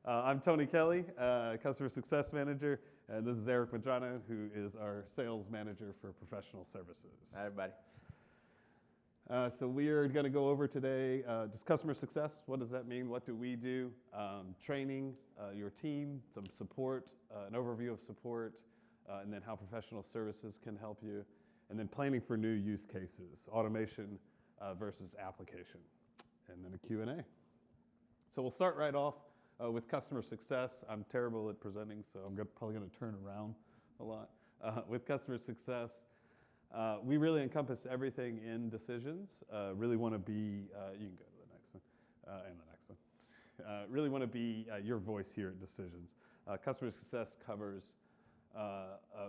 I'm Tony Kelley, Customer Success Manager, and this is Erik Medrano, who is our Sales Manager for Professional Services. Hi, everybody. So we are going to go over today just customer success. What does that mean? What do we do? Training your team, some support, an overview of support, and then how professional services can help you, and then planning for new use cases, automation versus application, and then a Q&A. So we'll start right off with customer success. I'm terrible at presenting, so I'm probably going to turn around a lot. With customer success, we really encompass everything in decisions. Really want to be, you can go to the next one, and the next one. Really want to be your voice here at decisions. Customer success covers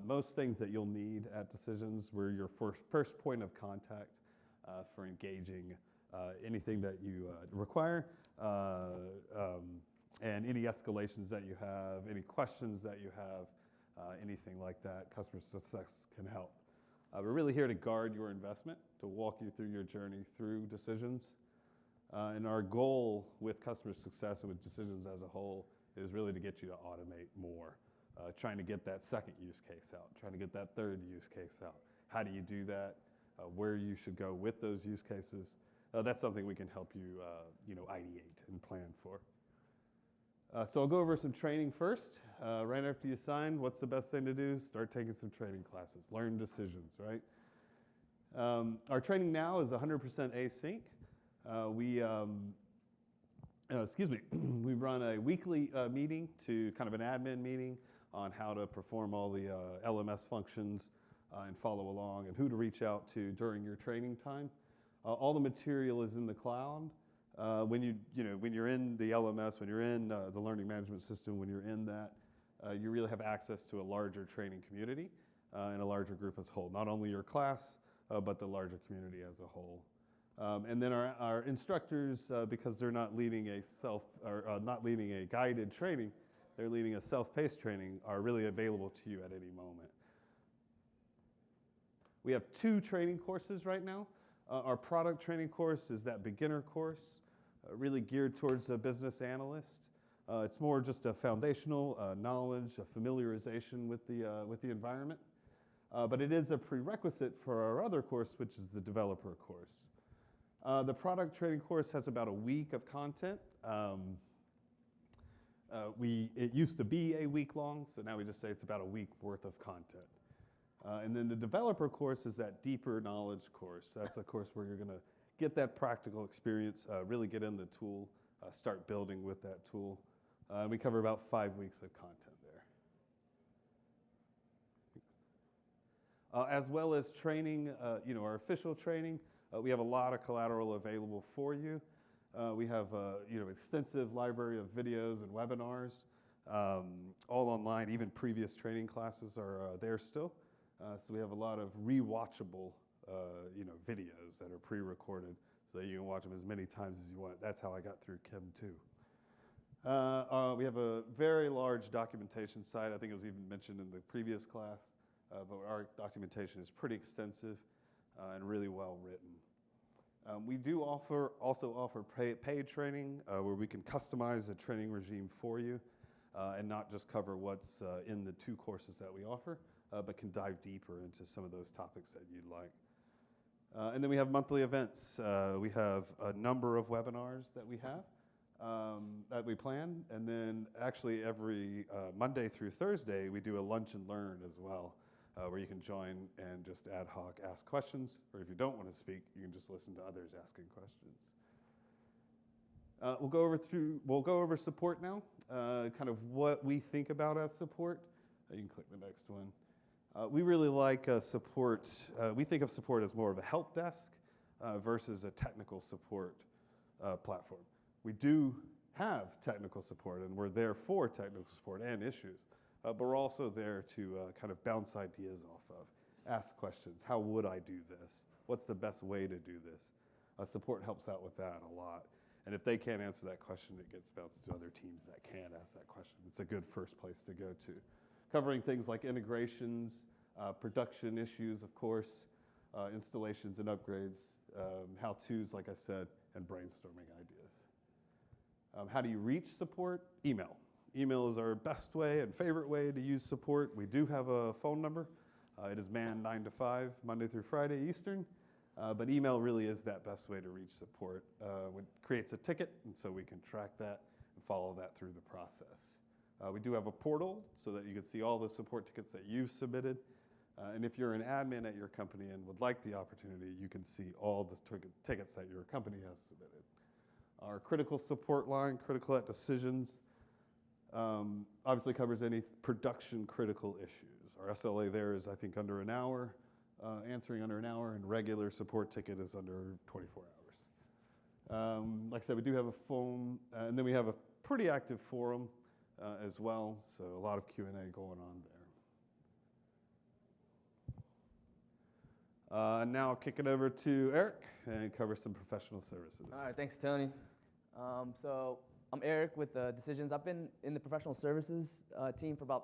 most things that you'll need at decisions. We're your first point of contact for engaging anything that you require. And any escalations that you have, any questions that you have, anything like that, customer success can help. We're really here to guard your investment, to walk you through your journey through decisions. And our goal with customer success and with decisions as a whole is really to get you to automate more, trying to get that second use case out, trying to get that third use case out. How do you do that? Where you should go with those use cases. That's something we can help you, ideate and plan for. So I'll go over some training first. Right after you sign, what's the best thing to do? Start taking some training classes. Learn decisions, right? Our training now is 100% async. We run a weekly meeting to kind of an admin meeting on how to perform all the LMS functions and follow along and who to reach out to during your training time. All the material is in the cloud. When you're in the LMS, when you're in the learning management system, when you're in that, you really have access to a larger training community and a larger group as a whole. Not only your class, but the larger community as a whole. And then our instructors, because they're not leading a guided training, they're leading a self-paced training, are really available to you at any moment. We have 2 training courses right now. Our product training course is that beginner course, really geared towards a business analyst. It's more just a foundational knowledge, a familiarization with the environment. But it is a prerequisite for our other course, which is the developer course. The product training course has about a week of content. It used to be a week long, so now we just say it's about a week worth of content. And then the developer course is that deeper knowledge course. That's a course where you're going to get that practical experience, really get in the tool, start building with that tool. We cover about 5 weeks of content there. As well as training, our official training, we have a lot of collateral available for you. We have extensive library of videos and webinars, all online. Even previous training classes are there still. So we have a lot of rewatchable, videos that are pre-recorded, so that you can watch them as many times as you want. That's how I got through Chem 2. We have a very large documentation site. I think it was even mentioned in the previous class, but our documentation is pretty extensive and really well written. We do also offer paid training where we can customize the training regime for you and not just cover what's in the 2 courses that we offer, but can dive deeper into some of those topics that you'd like. And then we have monthly events. We have a number of webinars that we have that we plan. And then actually every Monday through Thursday, we do a lunch and learn as well, where you can join and just ad hoc ask questions. Or if you don't want to speak, you can just listen to others asking questions. We'll go over support now, kind of what we think about as support. You can click the next one. We really like support. We think of support as more of a help desk versus a technical support platform. We do have technical support, and we're there for technical support and issues, but we're also there to kind of bounce ideas off of, ask questions. How would I do this? What's the best way to do this? Support helps out with that a lot. And if they can't answer that question, it gets bounced to other teams that can ask that question. It's a good first place to go to. Covering things like integrations, production issues, of course, installations and upgrades, how-tos, like I said, and brainstorming ideas. How do you reach support? Email. Email is our best way and favorite way to use support. We do have a phone number. It is manned 9 to 5, Monday through Friday Eastern. But email really is that best way to reach support. It creates a ticket, and so we can track that and follow that through the process. We do have a portal so that you can see all the support tickets that you've submitted. And if you're an admin at your company and would like the opportunity, you can see all the tickets that your company has submitted. Our critical support line, critical at decisions, obviously covers any production critical issues. Our SLA there is, I think, under an hour, answering under an hour, and regular support ticket is under 24 hours. Like I said, we do have a phone, and then we have a pretty active forum as well, so a lot of Q&A going on there. Now I'll kick it over to Eric and cover some professional services. All right, thanks, Tony. So I'm Eric with Decisions. I've been in the professional services team for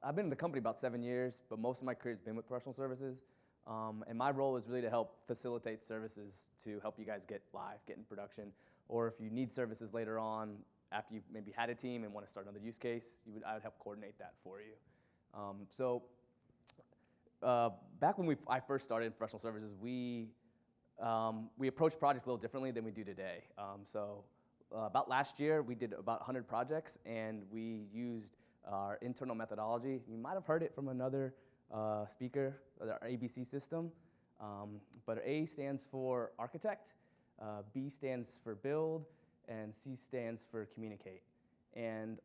I've been in the company about 7 years, but most of my career has been with professional services. And my role is really to help facilitate services to help you guys get live, get in production, or if you need services later on after you've maybe had a team and want to start another use case, I would help coordinate that for you. Back when I first started in professional services, we approached projects a little differently than we do today. About last year, we did about 100 projects, and we used our internal methodology. You might have heard it from another speaker, our ABC system. But A stands for architect, B stands for build, and C stands for communicate. And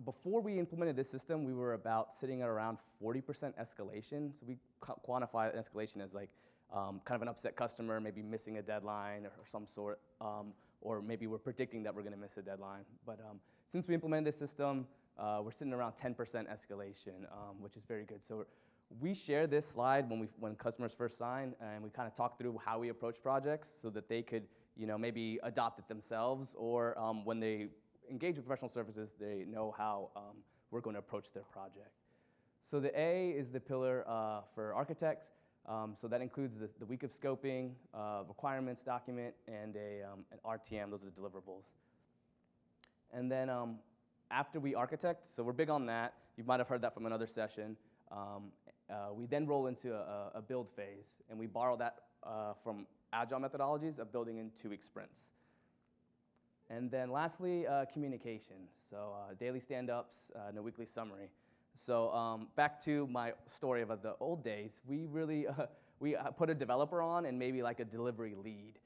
before we implemented this system, we were sitting at around 40% escalation. So we quantify escalation as like kind of an upset customer, maybe missing a deadline or some sort, or maybe we're predicting that we're going to miss a deadline. But since we implemented this system, we're sitting around 10% escalation, which is very good. So we share this slide when customers first sign, and we kind of talk through how we approach projects so that they could, maybe adopt it themselves, or when they engage with professional services, they know how we're going to approach their project. So the A is the pillar for architects. So that includes the week of scoping, requirements document, and an RTM. Those are the deliverables. And then after we architect, so we're big on that. You might have heard that from another session. We then roll into a build phase, and we borrow that from agile methodologies of building in 2-week sprints. And then lastly, communication. So daily stand-ups and a weekly summary. So back to my story of the old days, we really we put a developer on and maybe like a delivery lead.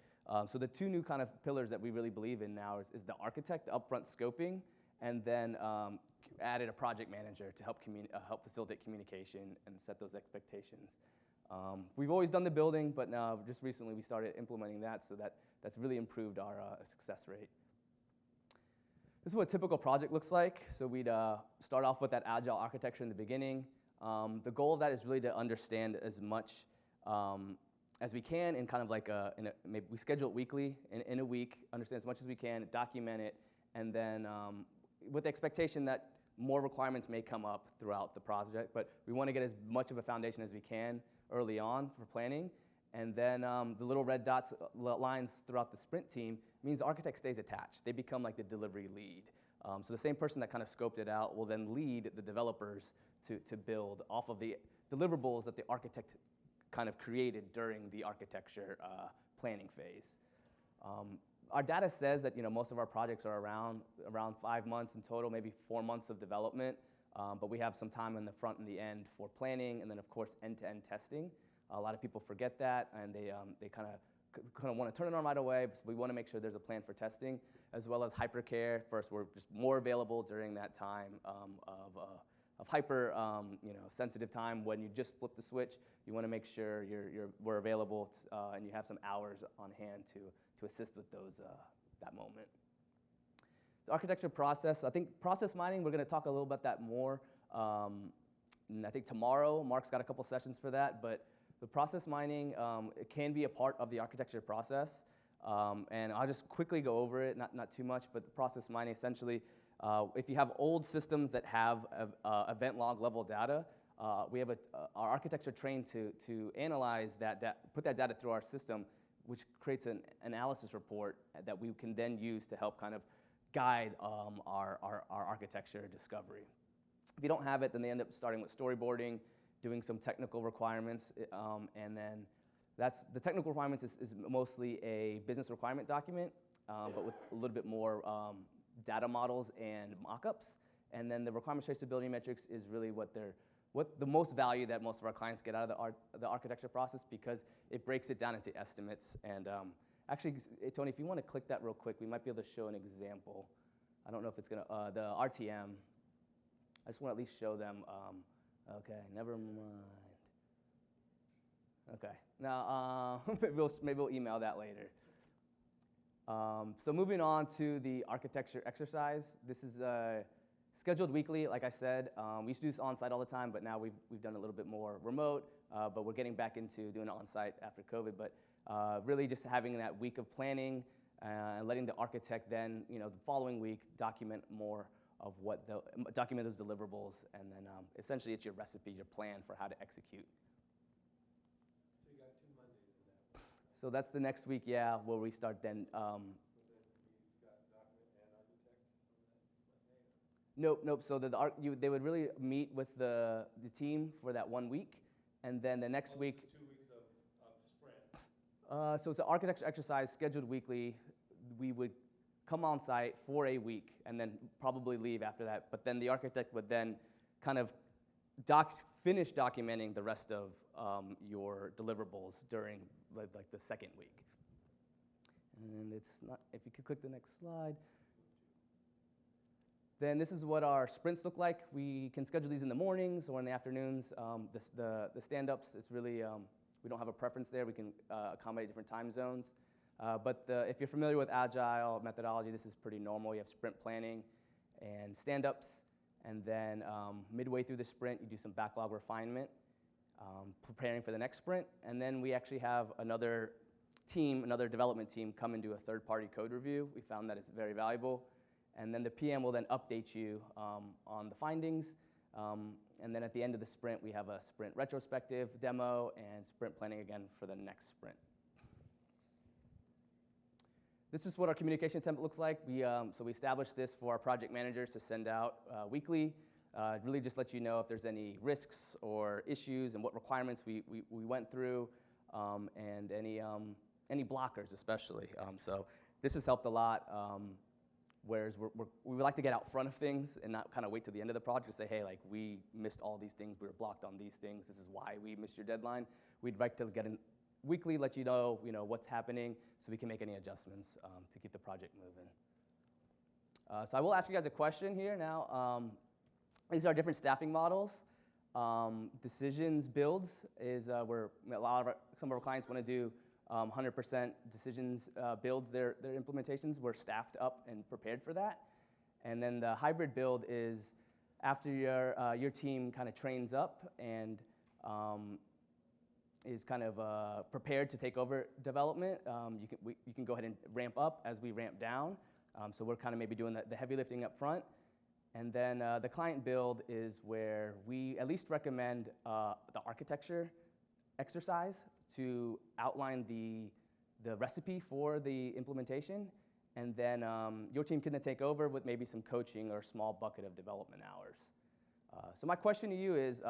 So the 2 new kind of pillars that we really believe in now is the architect, the upfront scoping, and then added a project manager to help facilitate communication and set those expectations. We've always done the building, but now just recently we started implementing that, so that's really improved our success rate. This is what a typical project looks like. So we'd start off with that agile architecture in the beginning. The goal of that is really to understand as much as we can in kind of like maybe we schedule it weekly, in a week, understand as much as we can, document it, and then with the expectation that more requirements may come up throughout the project, but we want to get as much of a foundation as we can early on for planning. And then the little red dots, lines throughout the sprint team means the architect stays attached. They become like the delivery lead. So the same person that kind of scoped it out will then lead the developers to build off of the deliverables that the architect kind of created during the architecture planning phase. Our data says that most of our projects are around 5 months in total, maybe 4 months of development, but we have some time in the front and the end for planning, and then of course end-to-end testing. A lot of people forget that, and they kind of want to turn it on right away. So we want to make sure there's a plan for testing, as well as hypercare. First, we're just more available during that time of hyper sensitive time when you just flip the switch. You want to make sure we're available and you have some hours on hand to assist with that moment. The architecture process, I think process mining, we're going to talk a little about that more. And I think tomorrow, Mark's got a couple sessions for that, but the process mining, it can be a part of the architecture process. And I'll just quickly go over it, not too much, but the process mining essentially, if you have old systems that have event log level data, we have our architecture trained to analyze that, put that data through our system which creates an analysis report that we can then use to help kind of guide our architecture discovery. If you don't have it, then they end up starting with storyboarding, doing some technical requirements, and then the technical requirements is mostly a business requirement document, but with a little bit more data models and mockups. And then the requirement traceability metrics is really what the most value that most of our clients get out of the architecture process, because it breaks it down into estimates. And actually, Tony, if you want to click that real quick, we might be able to show an example. I don't know if it's going to, the RTM. I just want to at least show them. Okay, never mind. Okay, now maybe we'll email that later. So moving on to the architecture exercise. This is scheduled weekly, like I said. We used to do this on-site all the time, but now we've done a little bit more remote, but we're getting back into doing it on-site after COVID. But really just having that week of planning and letting the architect then, the following week document more of document those deliverables, and then essentially it's your recipe, your plan for how to execute. So you got 2 Mondays in that. So that's the next week, yeah, where we start then. So then he's got document and architect on that Monday? Nope. So they would really meet with the team for that 1 week, and then the next week. This is 2 weeks of sprint. So it's an architecture exercise scheduled weekly. We would come on site for a week and then probably leave after that. But then the architect would then kind of finish documenting the rest of your deliverables during like the second week. And it's not, if you could click the next slide. Then this is what our sprints look like. We can schedule these in the mornings or in the afternoons. The stand-ups, it's really, we don't have a preference there. We can accommodate different time zones. But if you're familiar with Agile methodology, this is pretty normal. You have sprint planning and stand-ups, and then midway through the sprint, you do some backlog refinement, preparing for the next sprint, and then we actually have another development team come and do a third-party code review. We found that it's very valuable, and then the PM will then update you on the findings, and then at the end of the sprint, we have a sprint retrospective demo and sprint planning again for the next sprint. This is what our communication template looks like. So we established this for our project managers to send out weekly. Really just let you know if there's any risks or issues and what requirements we went through, and any blockers especially. So this has helped a lot. Whereas we would like to get out front of things and not kind of wait till the end of the project to say, hey, like we missed all these things, we were blocked on these things, this is why we missed your deadline. We'd like to get in weekly, let you know what's happening so we can make any adjustments to keep the project moving. So I will ask you guys a question here now. These are different staffing models. Decisions builds is where some of our clients want to do 100% decisions builds their implementations. We're staffed up and prepared for that. And then the hybrid build is after your team kind of trains up and is kind of prepared to take over development. You can go ahead and ramp up as we ramp down. So we're kind of maybe doing the heavy lifting up front. And then the client build is where we at least recommend the architecture exercise to outline the recipe for the implementation. And then your team can then take over with maybe some coaching or a small bucket of development hours. So my question to you is,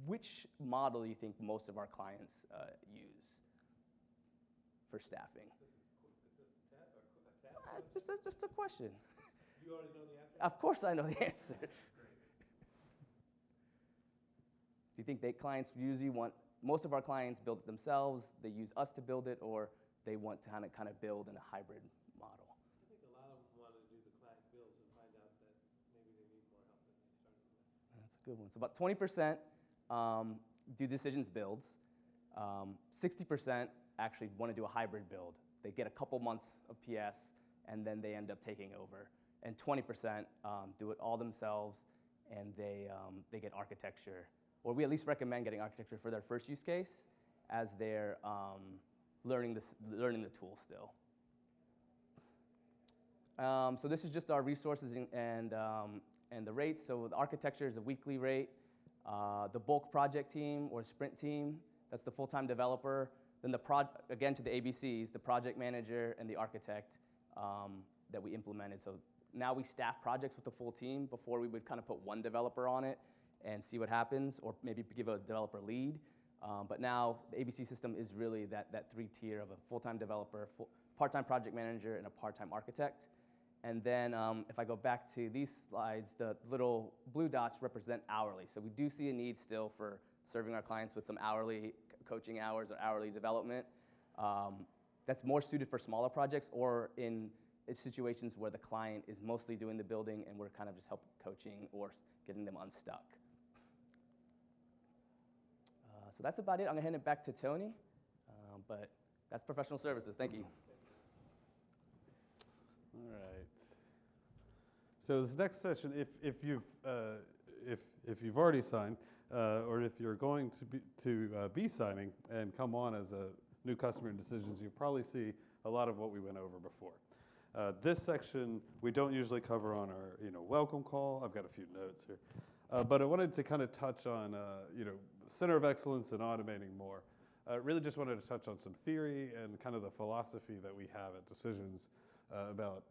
which model do you think most of our clients use for staffing? Is this a task? Just a question. You already know the answer? Of course I know the answer. Do you think clients usually want, most of our clients build it themselves, they use us to build it, or they want to kind of build in a hybrid model? I think a lot of them want to do the client builds and find out that maybe they need more help than they started with. That's a good one. So about 20% do decisions builds. 60% actually want to do a hybrid build. They get a couple months of PS, and then they end up taking over. And 20% do it all themselves, and they get architecture. Or we at least recommend getting architecture for their first use case as they're learning the tool still. So this is just our resources and the rates. So the architecture is a weekly rate. The bulk project team or sprint team, that's the full-time developer. Then again to the ABCs, the project manager and the architect that we implemented. So now we staff projects with the full team. Before we would kind of put one developer on it and see what happens, or maybe give a developer lead. But now the ABC system is really that 3-tier of a full-time developer, part-time project manager, and a part-time architect. And then if I go back to these slides, the little blue dots represent hourly. So we do see a need still for serving our clients with some hourly coaching hours or hourly development. That's more suited for smaller projects or in situations where the client is mostly doing the building and we're kind of just help coaching or getting them unstuck. So that's about it. I'm gonna hand it back to Tony, but that's professional services. Thank you. All right. So this next session, if you've already signed, or if you're going to be signing and come on as a new customer in decisions, you probably see a lot of what we went over before. This section we don't usually cover on our welcome call. I've got a few notes here, but I wanted to kind of touch on center of excellence and automating more. Really just wanted to touch on some theory and kind of the philosophy that we have at Decisions about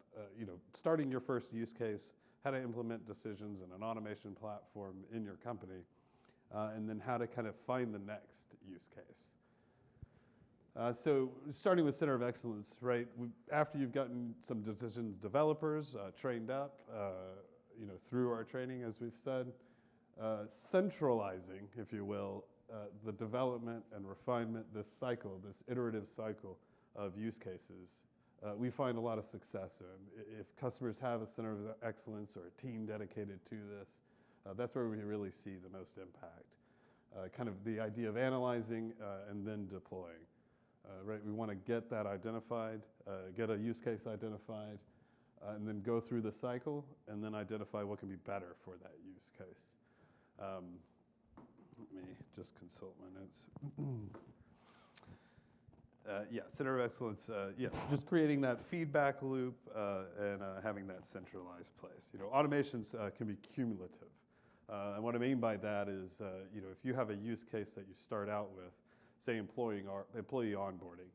starting your first use case, how to implement Decisions in an automation platform in your company, and then how to kind of find the next use case. So starting with center of excellence, right? After you've gotten some Decisions developers trained up, through our training, as we've said, centralizing, if you will, the development and refinement, this cycle, this iterative cycle of use cases, we find a lot of success in. If customers have a center of excellence or a team dedicated to this, that's where we really see the most impact. Kind of the idea of analyzing and then deploying. Right, we want to get that identified, get a use case identified, and then go through the cycle and then identify what can be better for that use case. Let me just consult my notes. Center of excellence, just creating that feedback loop and having that centralized place. Automations can be cumulative. And what I mean by that is, if you have a use case that you start out with, say employee onboarding,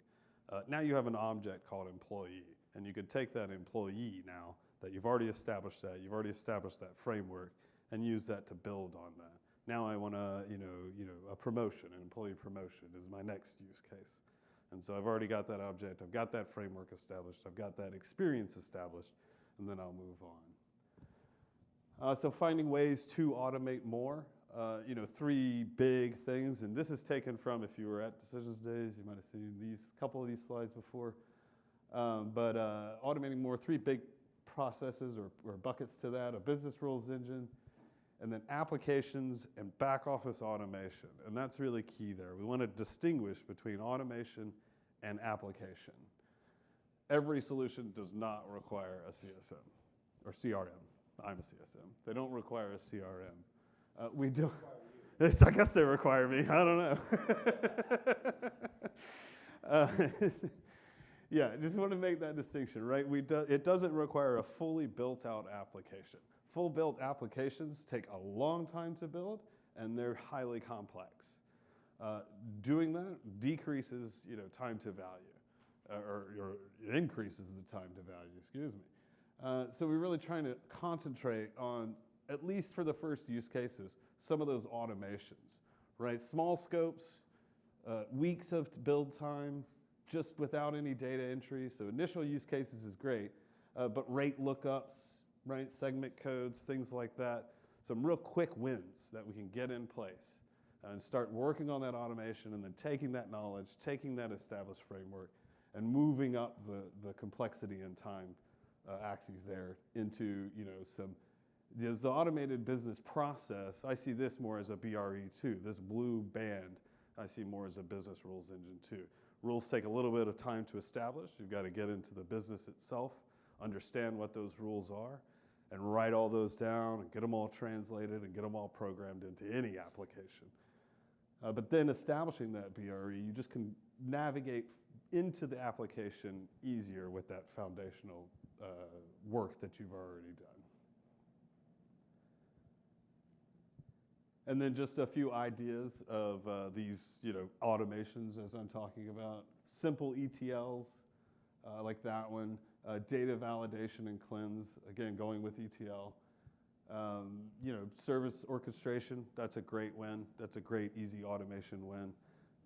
now you have an object called employee, and you could take that employee now that you've already established that framework, and use that to build on that. Now I want to, a promotion, an employee promotion is my next use case. And so I've already got that object, I've got that framework established, I've got that experience established, and then I'll move on. So finding ways to automate more, 3 big things, and this is taken from, if you were at Decisions Days, you might have seen couple of these slides before, but automating more, 3 big processes or buckets to that: a business rules engine, and then applications and back office automation. And that's really key there. We want to distinguish between automation and application. Every solution does not require a CSM or CRM. I'm a CSM. They don't require a CRM. We do. I guess they require me. I don't know. Just want to make that distinction, right? It doesn't require a fully built-out application. Full built applications take a long time to build, and they're highly complex. Doing that decreases, time to value, or increases the time to value. Excuse me. So we're really trying to concentrate on, at least for the first use cases, some of those automations, right? Small scopes, weeks of build time, just without any data entry. So initial use cases is great, but rate lookups, right? Segment codes, things like that. Some real quick wins that we can get in place and start working on that automation, and then taking that knowledge, taking that established framework, and moving up the complexity and time axes there into, the automated business process. I see this more as a BRE2. This blue band I see more as a business rules engine 2. Rules take a little bit of time to establish. You've got to get into the business itself, understand what those rules are, and write all those down and get them all translated and get them all programmed into any application. But then establishing that BRE, you just can navigate into the application easier with that foundational work that you've already done. And then just a few ideas of these, automations as I'm talking about. Simple ETLs, like that one. Data validation and cleanse, again, going with ETL. Service orchestration, that's a great win. That's a great, easy automation win.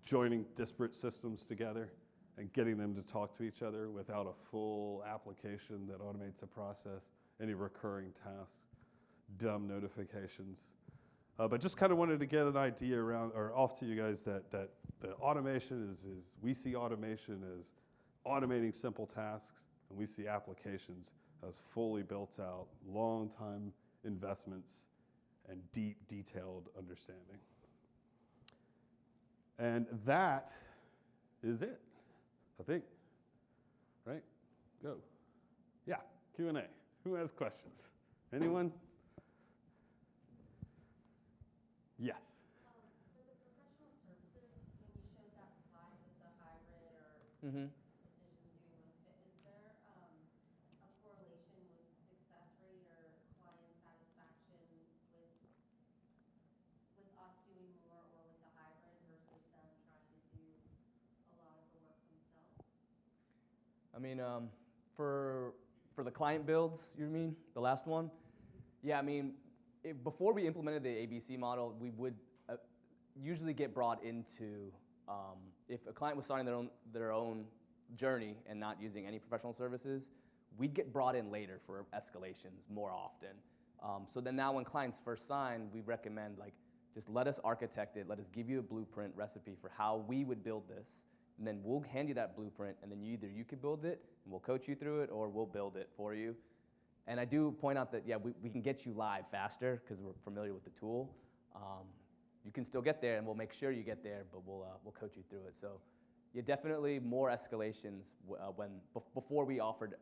Joining disparate systems together and getting them to talk to each other without a full application that automates a process, any recurring tasks, dumb notifications. But just kind of wanted to get an idea around, or off to you guys, that the automation is we see automation as automating simple tasks, and we see applications as fully built out, long time investments, and deep, detailed understanding. And that is it, I think. Right? Go. Yeah, Q&A. Who has questions? Anyone? Yes. For the professional services, when you showed that slide with the hybrid or Mm-hmm. decisions doing most fit, is there a correlation with success rate or client satisfaction with us doing more or with the hybrid versus them trying to do a lot of the work themselves? I mean, for the client builds, you mean the last one? Yeah, I mean, before we implemented the ABC model, we would usually get brought into if a client was starting their own journey and not using any professional services, we'd get brought in later for escalations more often. So then now when clients first sign, we recommend just let us architect it, let us give you a blueprint recipe for how we would build this, and then we'll hand you that blueprint, and then either you can build it, and we'll coach you through it, or we'll build it for you. And I do point out that, yeah, we can get you live faster because we're familiar with the tool. You can still get there, and we'll make sure you get there, but we'll coach you through it. So, yeah, definitely more escalations before we offered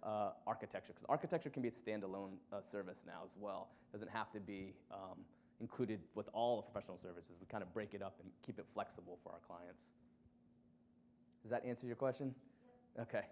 architecture, because architecture can be a standalone service now as well. It doesn't have to be included with all the professional services. We kind of break it up and keep it flexible for our clients. Does that answer your question? Yep. Okay.